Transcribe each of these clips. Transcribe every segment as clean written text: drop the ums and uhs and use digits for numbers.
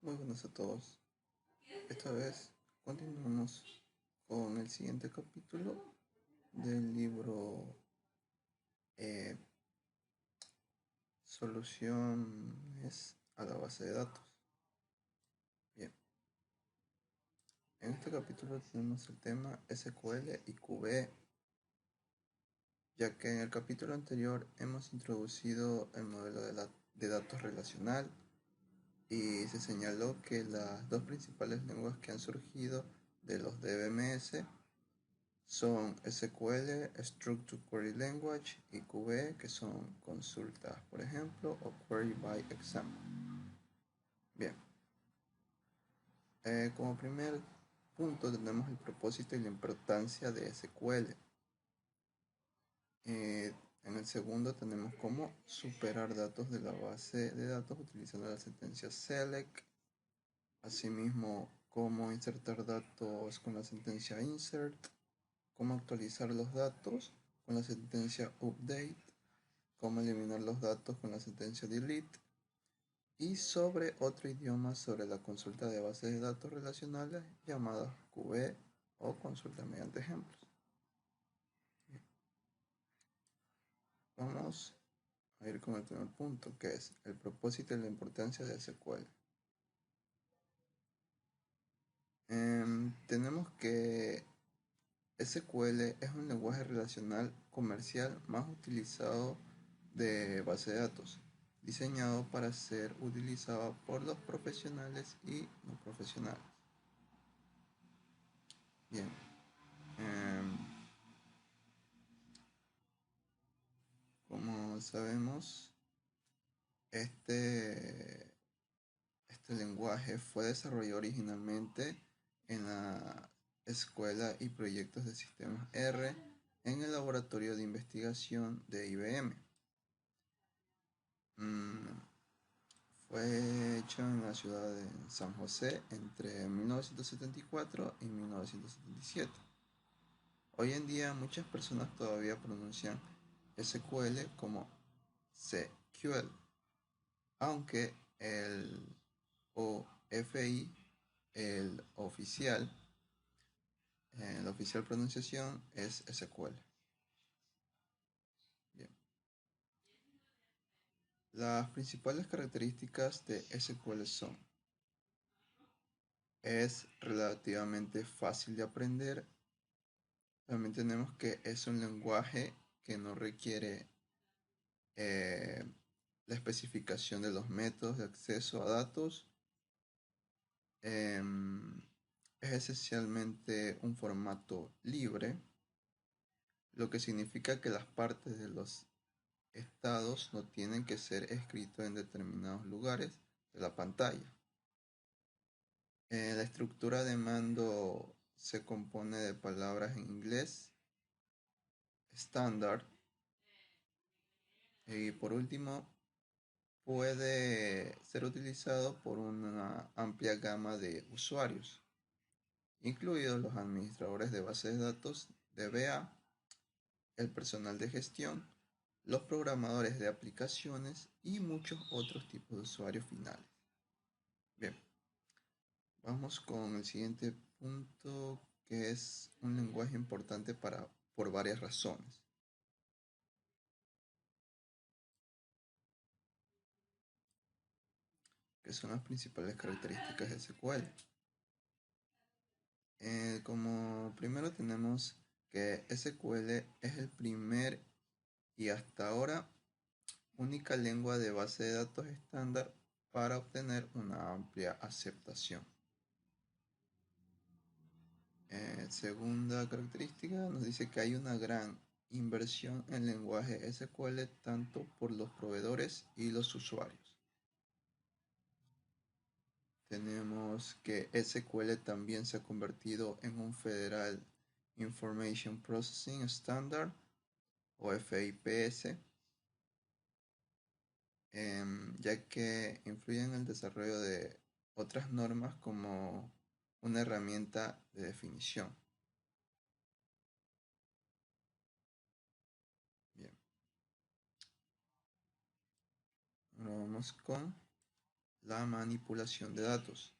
Muy buenas a todos. Esta vez continuamos con el siguiente capítulo del libro eh, Soluciones a la base de datos. Bien, en este capítulo tenemos el tema SQL y QBE, ya que en el capítulo anterior hemos introducido el modelo de datos relacional y se señaló que las dos principales lenguas que han surgido de los DBMS son SQL, Structured Query Language, y QB, que son consultas, por ejemplo, o Query by Example. Bien, como primer punto tenemos el propósito y la importancia de SQL. En el segundo tenemos cómo superar datos de la base de datos utilizando la sentencia select. Asimismo, cómo insertar datos con la sentencia insert, cómo actualizar los datos con la sentencia update, cómo eliminar los datos con la sentencia delete, y sobre otro idioma sobre la consulta de bases de datos relacionales llamadas QB o consulta mediante ejemplos. Vamos a ir con el primer punto, que es el propósito y la importancia de SQL. Tenemos que SQL es un lenguaje relacional comercial más utilizado de base de datos, diseñado para ser utilizado por los profesionales y no profesionales. Bien, como sabemos, este lenguaje fue desarrollado originalmente en la Escuela y Proyectos de Sistemas R en el Laboratorio de Investigación de IBM. Fue hecho en la ciudad de San José entre 1974 y 1977. Hoy en día muchas personas todavía pronuncian SQL como SQL, aunque el OFI, la oficial pronunciación es SQL. Bien. Las principales características de SQL son: es relativamente fácil de aprender. También tenemos que es un lenguaje que no requiere la especificación de los métodos de acceso a datos. Es esencialmente un formato libre, lo que significa que las partes de los estados no tienen que ser escritos en determinados lugares de la pantalla. La estructura de mando se compone de palabras en inglés estándar y por último puede ser utilizado por una amplia gama de usuarios, incluidos los administradores de bases de datos, DBA, el personal de gestión, los programadores de aplicaciones y muchos otros tipos de usuarios finales. Bien, vamos con el siguiente punto, que es un lenguaje importante por varias razones. ¿Qué son las principales características de SQL? Como primero tenemos que SQL es el primer y hasta ahora única lengua de base de datos estándar para obtener una amplia aceptación. Segunda característica nos dice que hay una gran inversión en lenguaje SQL tanto por los proveedores y los usuarios. Tenemos que SQL también se ha convertido en un Federal Information Processing Standard o FIPS, ya que influye en el desarrollo de otras normas como una herramienta de definición. Bien. Ahora vamos con la manipulación de datos.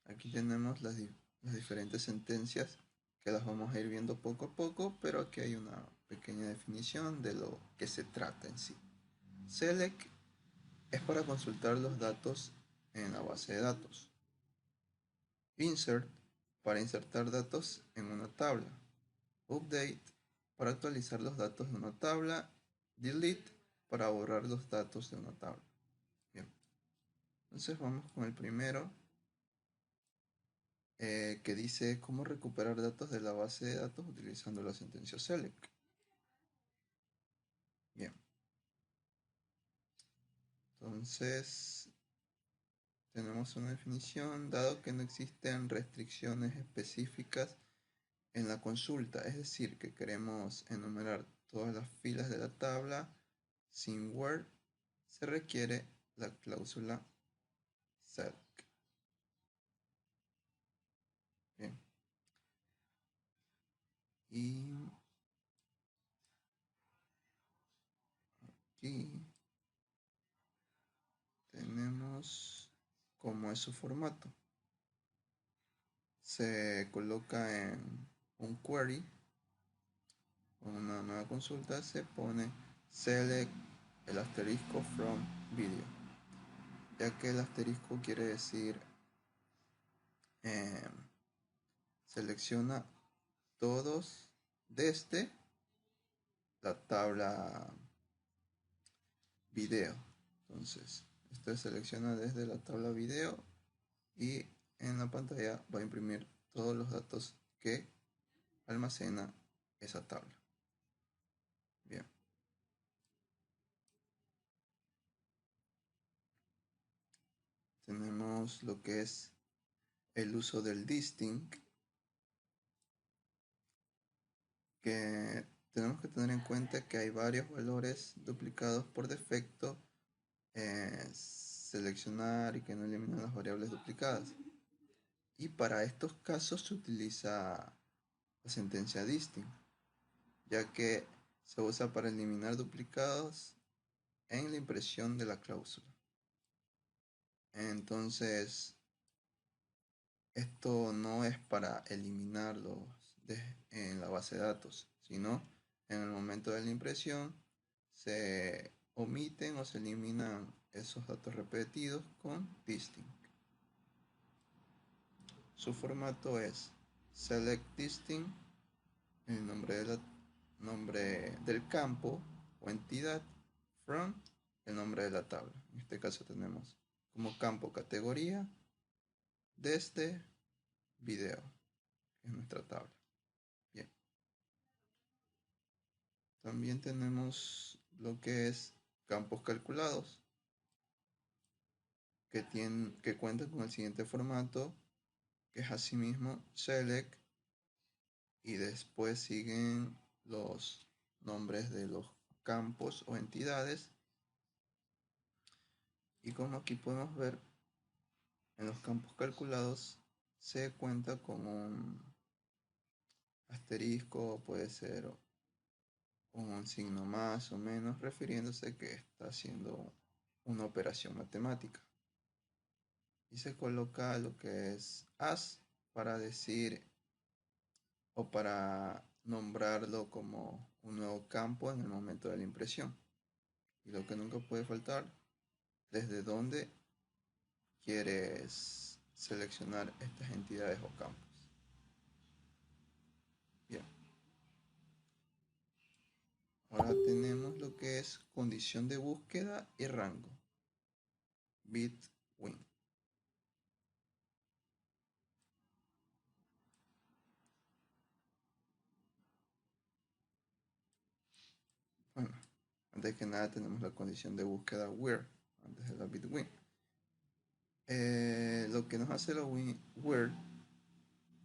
Aquí tenemos las diferentes sentencias que las vamos a ir viendo poco a poco, pero aquí hay una pequeña definición de lo que se trata en sí. Select es para consultar los datos en la base de datos. Insert para insertar datos en una tabla. Update para actualizar los datos de una tabla. Delete para borrar los datos de una tabla. Bien, entonces vamos con el primero, que dice cómo recuperar datos de la base de datos utilizando la sentencia select. Bien, entonces tenemos una definición: dado que no existen restricciones específicas en la consulta, es decir, que queremos enumerar todas las filas de la tabla sin where, se requiere la cláusula select. Bien, y aquí tenemos cómo es su formato. Se coloca en un query, una nueva consulta, se pone select el asterisco from video, ya que el asterisco quiere decir eh, selecciona todos desde la tabla video. Entonces, esto selecciona desde la tabla video y en la pantalla va a imprimir todos los datos que almacena esa tabla. Bien. Tenemos lo que es el uso del distinct, que tenemos que tener en cuenta que hay varios valores duplicados por defecto, seleccionar y que no eliminan las variables duplicadas. Y para estos casos se utiliza la sentencia distinct, ya que se usa para eliminar duplicados en la impresión de la cláusula. Entonces, esto no es para eliminarlos en la base de datos, sino en el momento de la impresión se omiten o se eliminan esos datos repetidos con distinct. Su formato es select distinct, el nombre del campo o entidad, from el nombre de la tabla. En este caso tenemos como campo categoría desde video, que es nuestra tabla. Bien. También tenemos lo que es campos calculados, que cuentan con el siguiente formato, que es asimismo select, y después siguen los nombres de los campos o entidades. Y como aquí podemos ver, en los campos calculados se cuenta con un asterisco, puede ser un signo más o menos, refiriéndose que está haciendo una operación matemática. Y se coloca lo que es as para decir o para nombrarlo como un nuevo campo en el momento de la impresión. Y lo que nunca puede faltar, desde dónde quieres seleccionar estas entidades o campos. Bien. Ahora tenemos lo que es condición de búsqueda y rango. Between. Bueno, antes que nada tenemos la condición de búsqueda where, antes de la between. Lo que nos hace la where,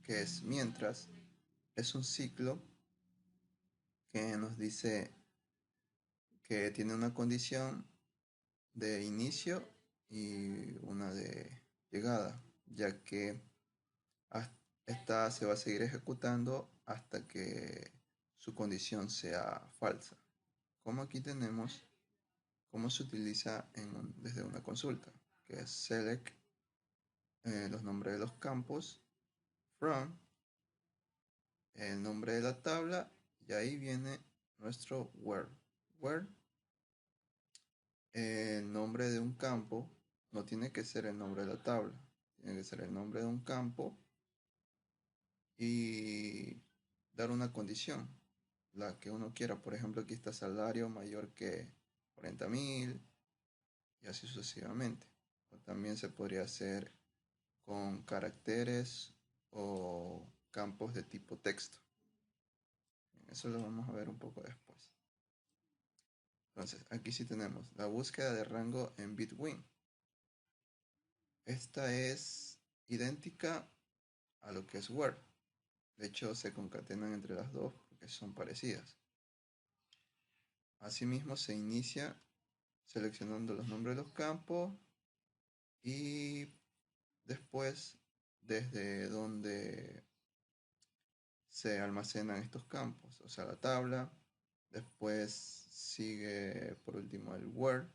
que es mientras, es un ciclo que nos dice que tiene una condición de inicio y una de llegada, ya que esta se va a seguir ejecutando hasta que su condición sea falsa. Como aquí tenemos cómo se utiliza desde una consulta. que es select, los nombres de los campos, from, el nombre de la tabla, y ahí viene nuestro where. Where, el nombre de un campo, no tiene que ser el nombre de la tabla, tiene que ser el nombre de un campo y dar una condición, la que uno quiera. Por ejemplo, aquí está salario mayor que 40.000 y así sucesivamente. O también se podría hacer con caracteres o campos de tipo texto. Eso lo vamos a ver un poco después. Entonces, aquí sí tenemos la búsqueda de rango en Bitwin. Esta es idéntica a lo que es Word. De hecho, se concatenan entre las dos porque son parecidas. Asimismo, se inicia seleccionando los nombres de los campos y después desde donde se almacenan estos campos, o sea, la tabla. Después sigue por último el where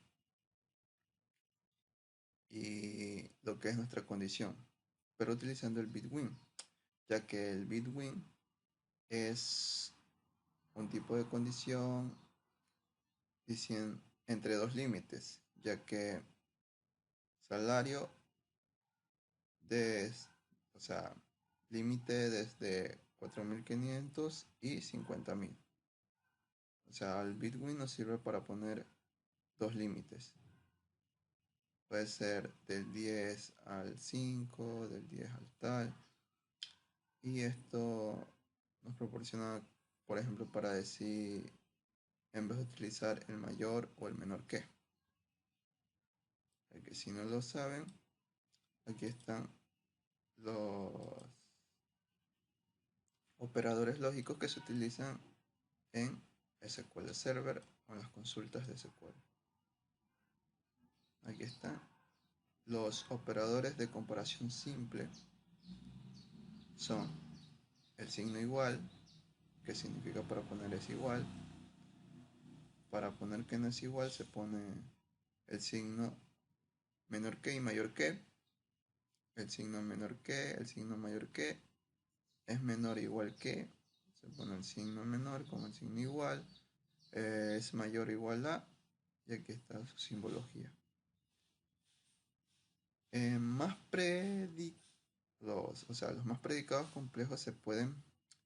y lo que es nuestra condición, pero utilizando el bitwin, ya que el bitwin es un tipo de condición entre dos límites, ya que salario de, o sea, límite desde 4.500 y 50.000. O sea, el bitwin nos sirve para poner dos límites. Puede ser del 10 al 5, del 10 al tal. Y esto nos proporciona, por ejemplo, para decir, en vez de utilizar el mayor o el menor que. Que si no lo saben, aquí están los operadores lógicos que se utilizan en SQL Server o en las consultas de SQL. Aquí están los operadores de comparación simple. Son el signo igual, que significa para poner es igual. Para poner que no es igual se pone el signo menor que y mayor que. El signo menor que, el signo mayor que, es menor o igual que, se pone el signo menor como el signo igual, es mayor o igual a, y aquí está su simbología. Más los más predicados complejos se pueden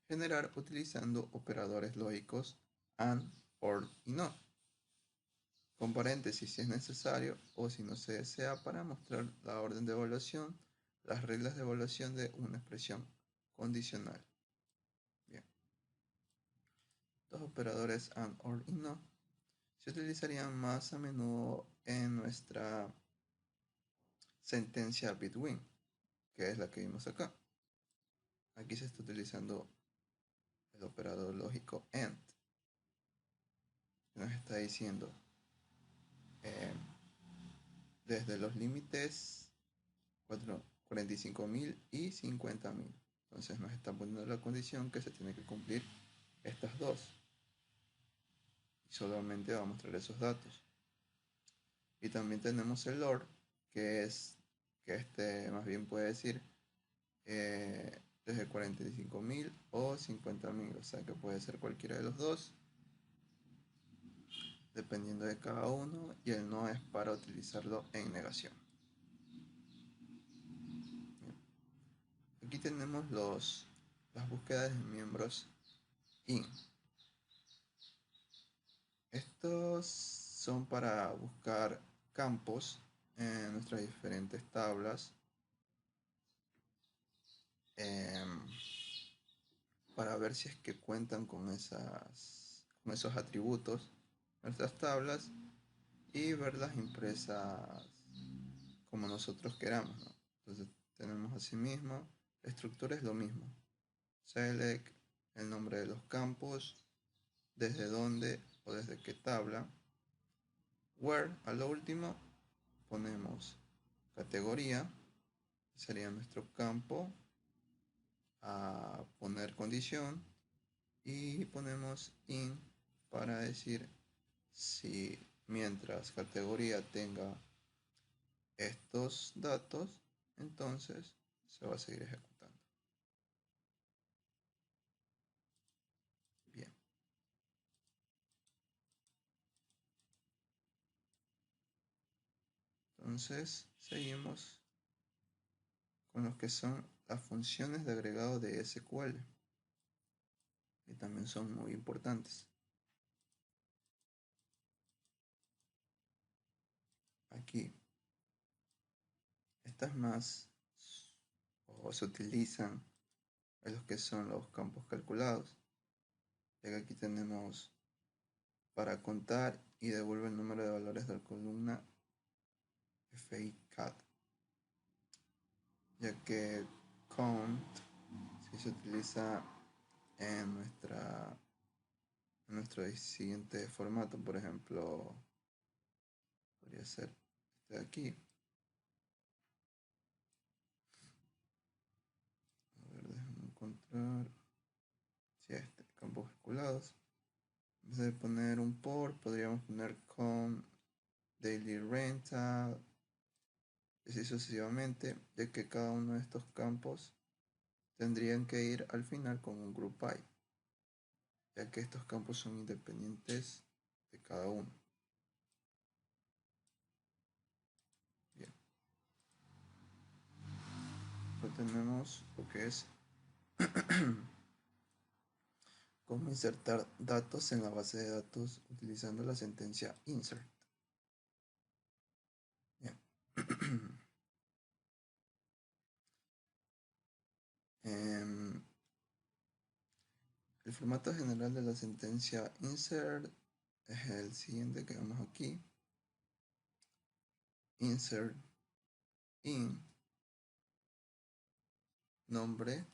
generar utilizando operadores lógicos AND, OR y NOT, con paréntesis si es necesario o si no se desea para mostrar la orden de evaluación, las reglas de evaluación de una expresión condicional. Bien. Los operadores AND, OR y NOT se utilizarían más a menudo en nuestra sentencia between, que es la que vimos acá. Aquí se está utilizando el operador lógico AND, que nos está diciendo desde los límites 45.000 y 50.000. Entonces nos está poniendo la condición que se tiene que cumplir estas dos. Y solamente va a mostrar esos datos. Y también tenemos el OR, que es que este más bien puede decir desde 45.000 o 50.000. O sea que puede ser cualquiera de los dos, dependiendo de cada uno. Y el no es para utilizarlo en negación. Aquí tenemos las búsquedas de miembros IN. Estos son para buscar campos en nuestras diferentes tablas para ver si es que cuentan con esos atributos nuestras tablas y verlas impresas como nosotros queramos, ¿no? Entonces tenemos asimismo, la estructura es lo mismo. Select, el nombre de los campos, desde dónde o desde qué tabla. Where, a lo último, ponemos categoría, sería nuestro campo, a poner condición y ponemos in para decir si mientras categoría tenga estos datos, entonces se va a seguir ejecutando. Bien. Entonces seguimos con lo que son las funciones de agregado de SQL, que también son muy importantes. Aquí, estas más o se utilizan en los que son los campos calculados, ya que aquí tenemos para contar y devuelve el número de valores de la columna FICAD, ya que count si se utiliza en nuestro siguiente formato, por ejemplo, podría ser este de aquí. A ver, déjame encontrar. Si este, campos calculados. En vez de poner un por, podríamos poner con daily rental, y así sucesivamente, ya que cada uno de estos campos tendrían que ir al final con un group by, ya que estos campos son independientes de cada uno. Bien. Luego tenemos lo que es cómo insertar datos en la base de datos utilizando la sentencia insert. Bien. El formato general de la sentencia insert es el siguiente que vemos aquí. Insert in nombre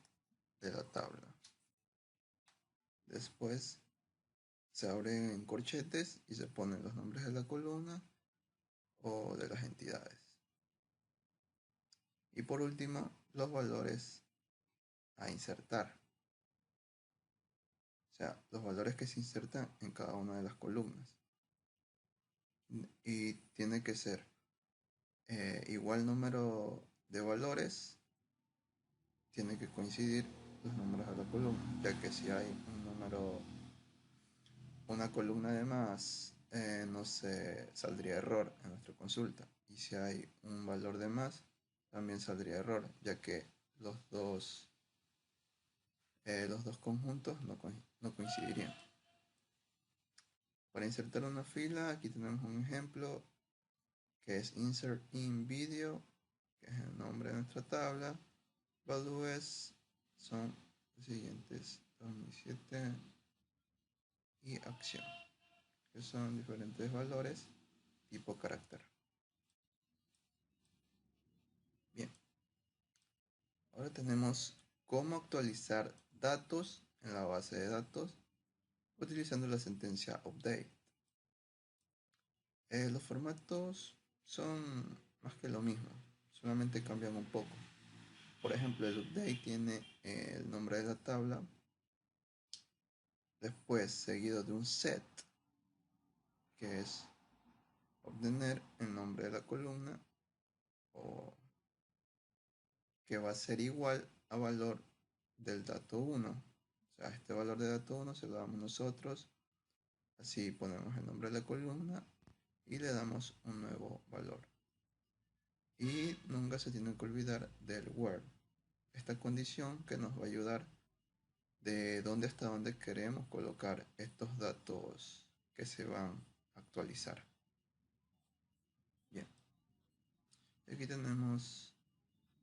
de la tabla. Después se abren en corchetes y se ponen los nombres de la columna o de las entidades. Y por último, los valores a insertar. O sea, los valores que se insertan en cada una de las columnas. Y tiene que ser igual número de valores, tiene que coincidir los números de la columna, ya que si hay un número, una columna de más, no se saldría error en nuestra consulta. Y si hay un valor de más, también saldría error, ya que los dos conjuntos no coincidirían. Para insertar una fila, aquí tenemos un ejemplo que es insert in video, que es el nombre de nuestra tabla. Values son los siguientes: 2007 y acción, que son diferentes valores tipo carácter. Bien, ahora tenemos cómo actualizar datos en la base de datos utilizando la sentencia update. Los formatos son más que lo mismo, solamente cambian un poco. Por ejemplo, el update tiene el nombre de la tabla, después seguido de un set, que es obtener el nombre de la columna, o que va a ser igual a valor del dato 1. O sea, este valor de dato 1 se lo damos nosotros, así ponemos el nombre de la columna y le damos un nuevo valor. Y nunca se tiene que olvidar del where, esta condición que nos va a ayudar de dónde hasta dónde queremos colocar estos datos que se van a actualizar. Bien, aquí tenemos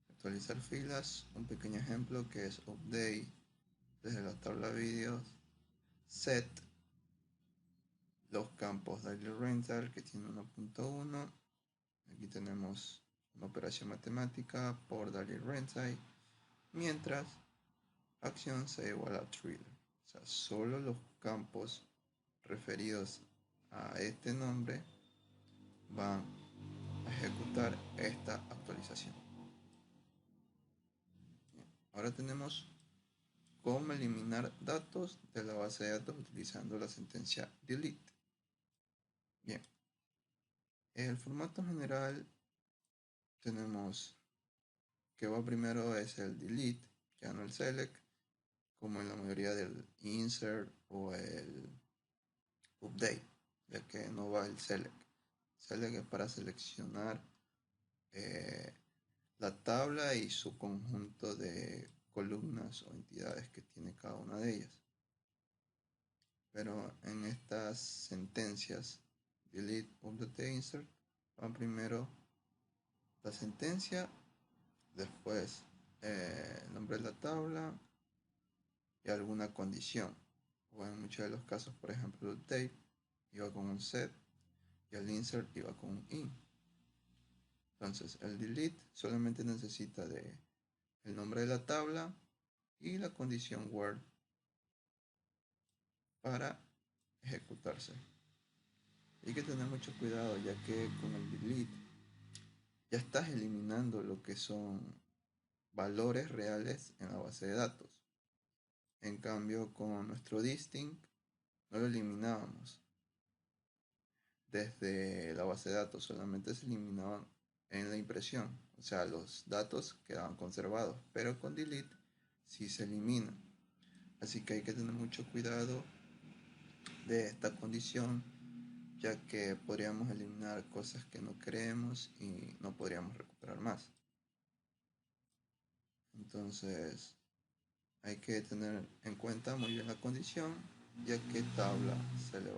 actualizar filas, un pequeño ejemplo que es update desde la tabla videos, set los campos daily rental que tiene 1.1. Aquí tenemos una operación matemática por daily rental, mientras acción sea igual a thriller. O sea, solo los campos referidos a este nombre van a ejecutar esta actualización. Bien, ahora tenemos cómo eliminar datos de la base de datos utilizando la sentencia delete. Bien, el formato general tenemos que va primero es el delete, ya no el select, como en la mayoría del insert o el update, ya que no va el select. Select es para seleccionar eh, la tabla y su conjunto de columnas o entidades que tiene cada una de ellas. Pero en estas sentencias, delete, update, insert, van primero la sentencia, después el nombre de la tabla y alguna condición. O en muchos de los casos, por ejemplo, el update iba con un set y el insert iba con un in. Entonces, el delete solamente necesita de el nombre de la tabla y la condición word para ejecutarse. Hay que tener mucho cuidado, ya que con el delete ya estás eliminando lo que son valores reales en la base de datos. En cambio, con nuestro distinct no lo eliminábamos desde la base de datos, solamente se eliminaban en la impresión, o sea, los datos quedaban conservados, pero con delete sí se elimina. Así que hay que tener mucho cuidado de esta condición, ya que podríamos eliminar cosas que no queremos y no podríamos recuperar más. Entonces hay que tener en cuenta muy bien la condición, ya que tabla se le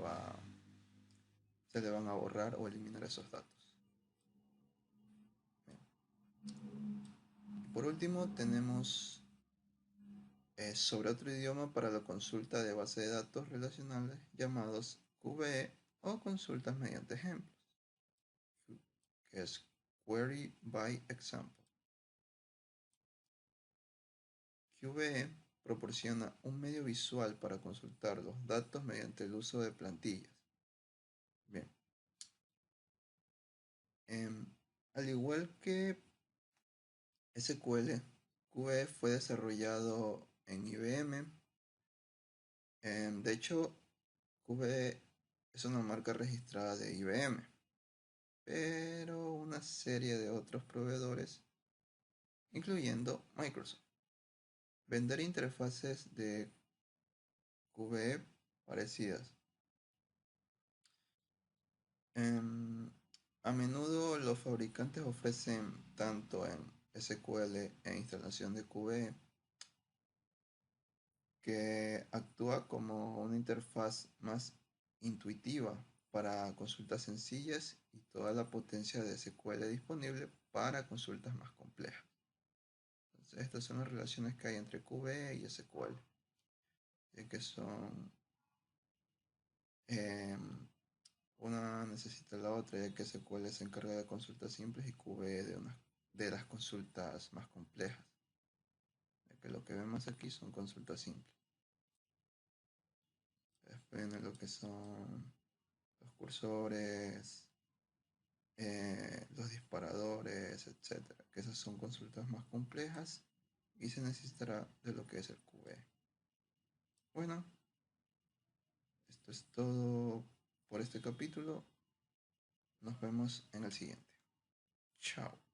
van a borrar o eliminar esos datos. Por último tenemos sobre otro idioma para la consulta de base de datos relacionales llamados QBE o consultas mediante ejemplos, que es Query by Example. QBE proporciona un medio visual para consultar los datos mediante el uso de plantillas. Bien. Al igual que SQL, QBE fue desarrollado en IBM. De hecho, QBE es una marca registrada de IBM, pero una serie de otros proveedores, incluyendo Microsoft. Vender interfaces de QBE parecidas. A menudo los fabricantes ofrecen tanto en SQL e instalación de QBE que actúa como una interfaz más intuitiva para consultas sencillas y toda la potencia de SQL disponible para consultas más complejas. Entonces, estas son las relaciones que hay entre QBE y SQL, que son una necesita la otra, ya que SQL se encarga de consultas simples y QBE de las consultas más complejas, ya que lo que vemos aquí son consultas simples. Después viene lo que son los cursores, los disparadores, etcétera, que esas son consultas más complejas y se necesitará de lo que es el QBE. Bueno, esto es todo por este capítulo. Nos vemos en el siguiente. Chao.